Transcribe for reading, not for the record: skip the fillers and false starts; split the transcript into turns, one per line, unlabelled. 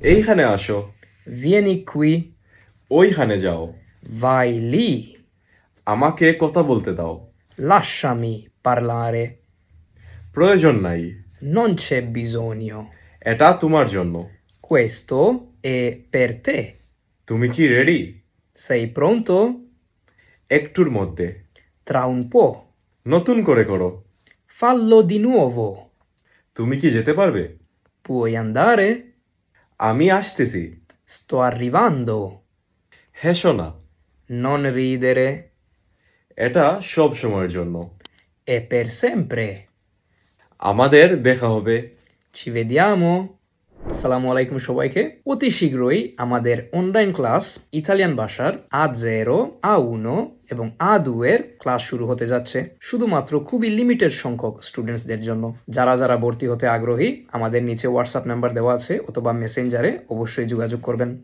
এইখানে আসো।
Vieni qui,
ওইখানে যাও।
vai lì,
আমাকে কথা বলতে দাও।
lasciami parlare,
প্রয়োজন নাই।
non c'è bisogno.
এটা তোমার জন্য।
Questo è per te.
তুমি কি রেডি?
Sei pronto?
একটুর মধ্যে।
Tra un po'.
নতুন করে করো।
Fallo di nuovo.
তুমি কি যেতে পারবে?
Puoi andare?
আমি আসতেছি।
Sto arrivando.
হেসো না।
Non ridere.
এটা সব সময়ের জন্য।
È per sempre.
আমাদের দেখা হবে।
Ci vediamo. আসসালামু আলাইকুম সবাইকে। অতি শীঘ্রই আমাদের অনলাইন ক্লাস ইতালিয়ান ভাষার A0, A1 এবং A2 এর ক্লাস শুরু হতে যাচ্ছে শুধুমাত্র খুবই লিমিটেড সংখ্যক স্টুডেন্টসদের জন্য। যারা যারা ভর্তি হতে আগ্রহী আমাদের নিচে হোয়াটসঅ্যাপ নাম্বার দেওয়া আছে অথবা মেসেঞ্জারে অবশ্যই যোগাযোগ করবেন।